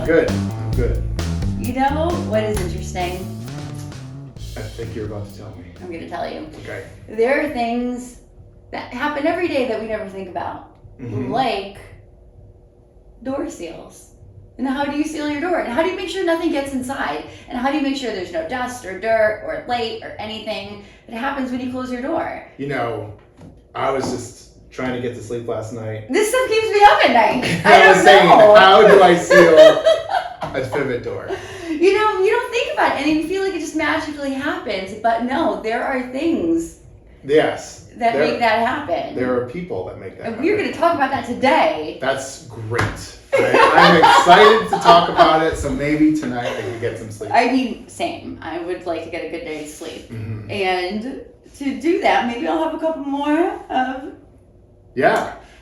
I'm good. I'm good. You know what is interesting? I think you're about to tell me. I'm going to tell you. Okay. There are things that happen every day that we never think about, like door seals. And how do you seal your door? And how do you make sure nothing gets inside? And how do you make sure there's no dust or dirt or light or anything that happens when you close your door? You know, I was just trying to get to sleep last night. This stuff keeps me up at night. I was saying, know. how do I seal a pivot door? You know, you don't think about it and you feel like it just magically happens. But no, there are things Yes. that make that happen. There are people that make that happen. We're going to talk about that today. That's great. I'm excited to talk about it, so maybe tonight I can get some sleep. I mean, same. I would like to get a good night's sleep. Mm-hmm. And to do that, maybe I'll have a couple more of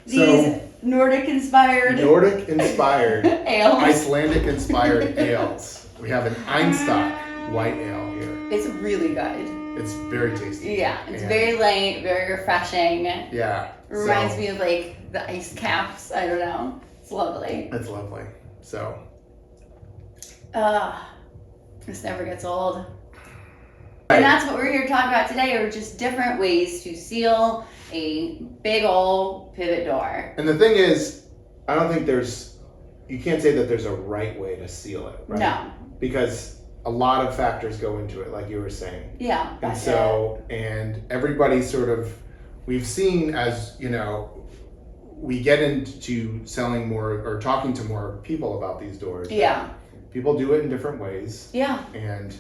these Nordic-inspired ales. Icelandic-inspired ales. We have an Einstock white ale here. It's really good. It's very tasty. Yeah, it's very light, very refreshing. Yeah. Reminds me of like the ice caps. I don't know. It's lovely. It's lovely. So. This never gets old. And that's what we're here to talk about today, are just different ways to seal a big old pivot door. And the thing is, I don't think you can't say that there's a right way to seal it, right? No. Because a lot of factors go into it, like you were saying. Yeah. And so, and everybody we've seen as, we get into selling more or talking to more people about these doors. Yeah. People do it in different ways. Yeah. And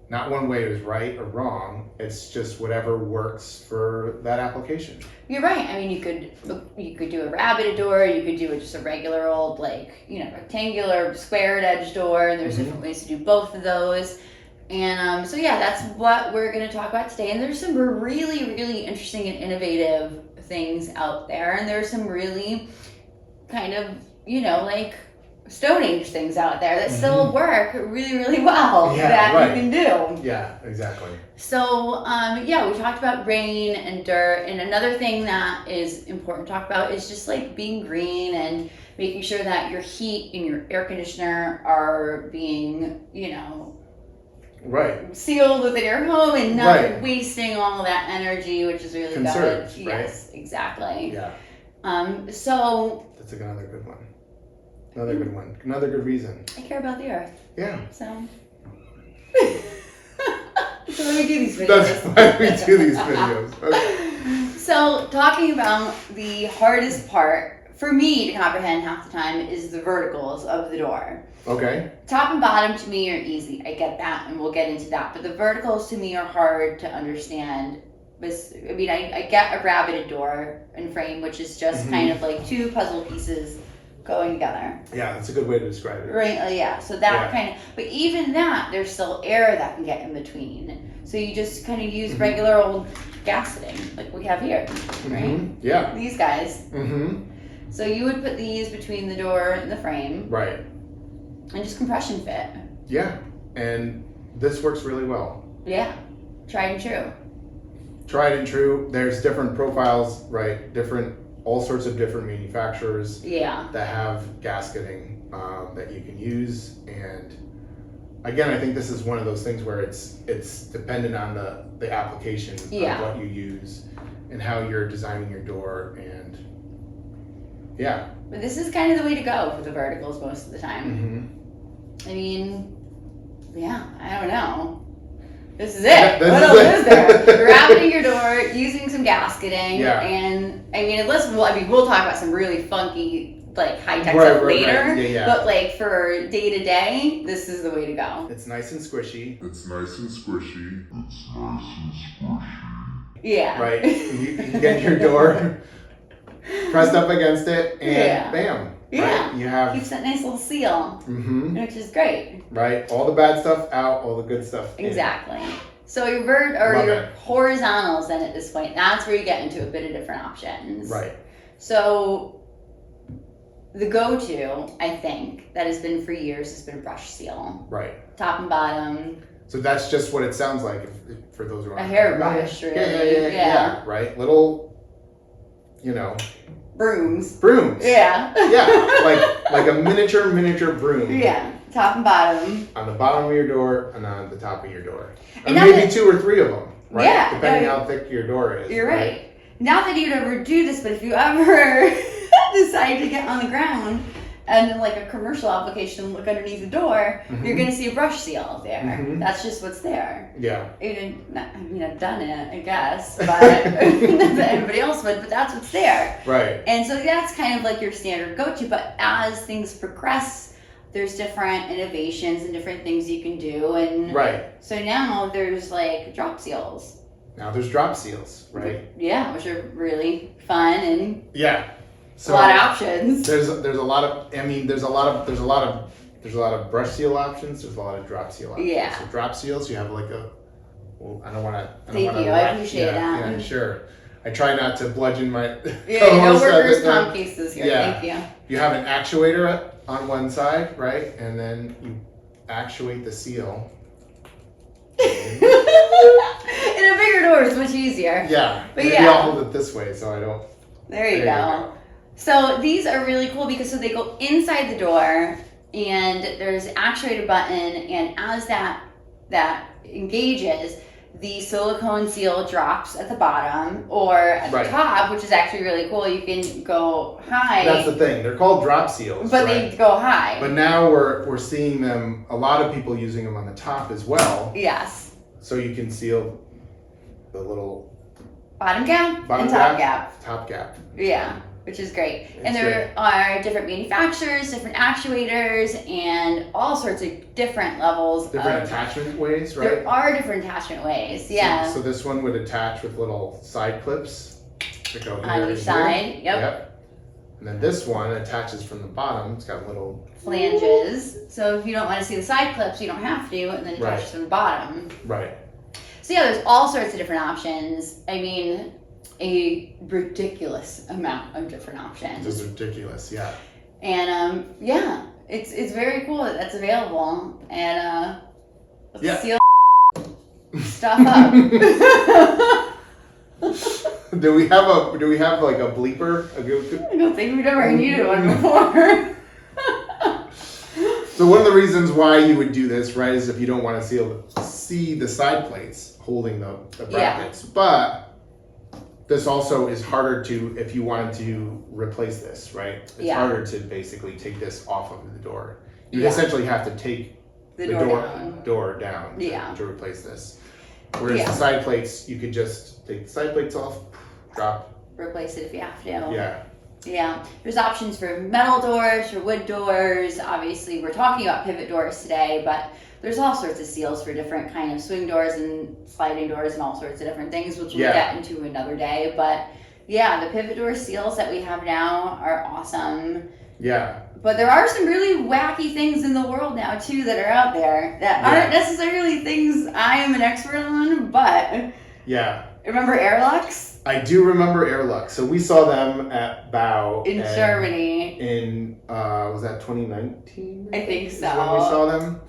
not one way is right or wrong. It's just whatever works for that application. You're right. I mean, you could do a rabbited door. You could do just a regular old, rectangular, squared edge door. And there's different ways to do both of those. And so, that's what we're going to talk about today. And there's some really, really interesting and innovative things out there. And there's some really kind of, Stone Age things out there that still work really, really well you can do. Yeah, exactly. So, we talked about rain and dirt, and another thing that is important to talk about is just being green and making sure that your heat and your air conditioner are being, sealed within your home and not wasting all that energy, which is really conserved, good. Right? Yes, exactly. Yeah. So that's another good one. Another good one. Another good reason. I care about the earth. Yeah. So let me do these videos. That's why we do these videos. Okay. So talking about the hardest part for me to comprehend half the time is the verticals of the door. Okay. Top and bottom to me are easy. I get that, and we'll get into that. But the verticals to me are hard to understand. I mean, I get a rabbited door and frame, which is just kind of like two puzzle pieces going together. Yeah, that's a good way to describe it. Right, yeah. So that kind of, but even that, there's still air that can get in between. So you just kind of use regular old gasketing, like we have here, right? Yeah. These guys. So you would put these between the door and the frame. Right. And just compression fit. Yeah, and this works really well. Yeah, tried and true. Tried and true. There's different profiles, right? All sorts of different manufacturers that have gasketing that you can use. And again, I think this is one of those things where it's dependent on the application of what you use and how you're designing your door. And but this is kind of the way to go for the verticals most of the time. I mean, I don't know. This is it. What else is there? Rabbiting your door, using some gasketing, and we'll talk about some really funky, high tech stuff later. Right. Yeah. But for day to day, this is the way to go. It's nice and squishy. Yeah. Right. You can get your door pressed up against it, and bam. Yeah. Right? You have keeps that nice little seal, which is great. Right. All the bad stuff out, all the good stuff in. Exactly. So your horizontals then at this point, that's where you get into a bit of different options. Right. So the go-to, I think, that has been for years has been brush seal. Right. Top and bottom. So that's just what it sounds like for those who aren't. A hairbrush, really. Yeah. Right. Little, brooms. Brooms. Yeah. Yeah, like a miniature broom. Yeah, top and bottom. On the bottom of your door and on the top of your door. And maybe 2 or 3 of them, right? Yeah. Depending how thick your door is. You're right. Not that you'd ever do this, but if you ever decide to get on the ground and then like a commercial application look underneath the door, you're going to see a brush seal there. Mm-hmm. That's just what's there. Yeah. I've done it, I guess, but not that anybody else would, but that's what's there. Right. And so that's kind of like your standard go-to, but as things progress, there's different innovations and different things you can do. And so now there's like drop seals. Now there's drop seals, right? Yeah, which are really fun and so a lot of options. There's a lot of there's a lot of brush seal options. There's a lot of drop seal options. Yeah. So drop seals, you have like a. Well, I don't want to. Thank you. I appreciate that. Yeah, sure. I try not to bludgeon my. No workers' comp cases here. Yeah. Thank you. You have an actuator on one side, right, and then you actuate the seal. In a bigger door, it's much easier. Yeah. But maybe I'll hold it this way so I don't. There you go. So these are really cool because they go inside the door and there's an actuator button, and as that engages, the silicone seal drops at the bottom or at the top, which is actually really cool. You can go high. That's the thing. They're called drop seals. But they go high. But now we're seeing them, a lot of people using them on the top as well. Yes. So you can seal the little bottom gap and top gap. Top gap. Yeah, which is great. And there are different manufacturers, different actuators, and all sorts of different levels. Different attachment ways, right? There are different attachment ways, yeah. So this one would attach with little side clips to go here on each side, yep. And then this one attaches from the bottom. It's got little flanges. So if you don't want to see the side clips, you don't have to, and then it attaches from the bottom. Right. So yeah, there's all sorts of different options. I mean, a ridiculous amount of different options. It's ridiculous, yeah. And it's very cool that that's available. And let's seal stuff up. Do we have like a bleeper? I don't think we've ever needed one before. So one of the reasons why you would do this, right, is if you don't want to see the side plates holding the brackets. Yeah. But this also is harder to, if you wanted to replace this, right? It's harder to basically take this off of the door. You essentially have to take the door down to replace this. Whereas the side plates, you could just take the side plates off, drop. Replace it if you have to. Yeah. Yeah. There's options for metal doors, for wood doors. Obviously, we're talking about pivot doors today, but there's all sorts of seals for different kind of swing doors and sliding doors and all sorts of different things, which we'll get into another day. But yeah, the pivot door seals that we have now are awesome. Yeah. But there are some really wacky things in the world now, too, that are out there that aren't necessarily things I am an expert on, but... Yeah. Remember Airlux? I do remember Airlux. So we saw them at BAU. In Germany. In, was that 2019? I think so. When we saw them.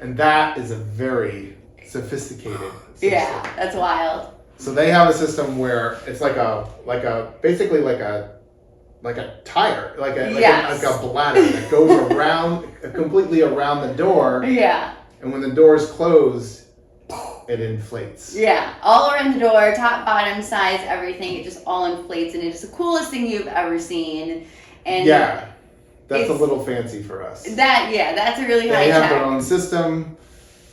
And that is a very sophisticated system. Yeah, that's wild. So they have a system where it's basically like a tire, like a bladder that goes around, completely around the door. Yeah. And when the door is closed, it inflates. Yeah, all around the door, top, bottom, sides, everything. It just all inflates, and it's the coolest thing you've ever seen. And yeah, that's a little fancy for us. That's a really high tech. They have their own system.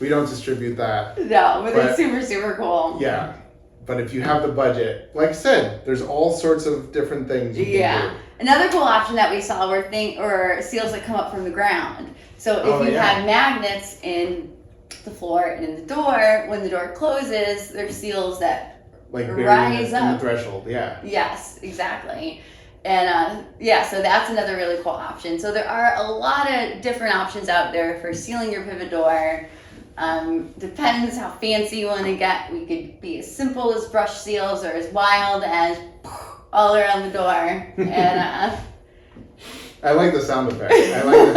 We don't distribute that. No, but it's super, super cool. Yeah. But if you have the budget, like I said, there's all sorts of different things you can do. Another cool option that we saw were seals that come up from the ground. So if you have magnets in the floor and in the door, when the door closes, there's seals that rise up. In the threshold, yeah. Yes, exactly. And so that's another really cool option. So there are a lot of different options out there for sealing your pivot door. Depends how fancy you want to get. We could be as simple as brush seals or as wild as all around the door. And I like the sound effect. I like it.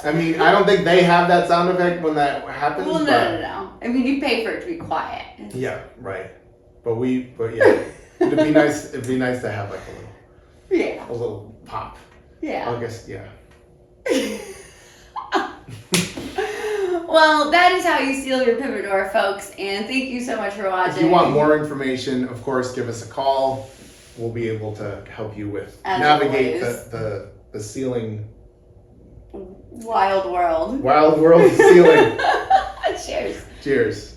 I mean, I don't think they have that sound effect when that happens. Well, no. I mean, you pay for it to be quiet. Yeah, right. But yeah, it'd be nice. It'd be nice to have like a little. Yeah. A little pop. Yeah. I guess, yeah. Well, that is how you seal your pivot door, folks. And thank you so much for watching. If you want more information, of course, give us a call. We'll be able to help you with navigate the sealing. Wild world. Wild world of sealing. Cheers. Cheers.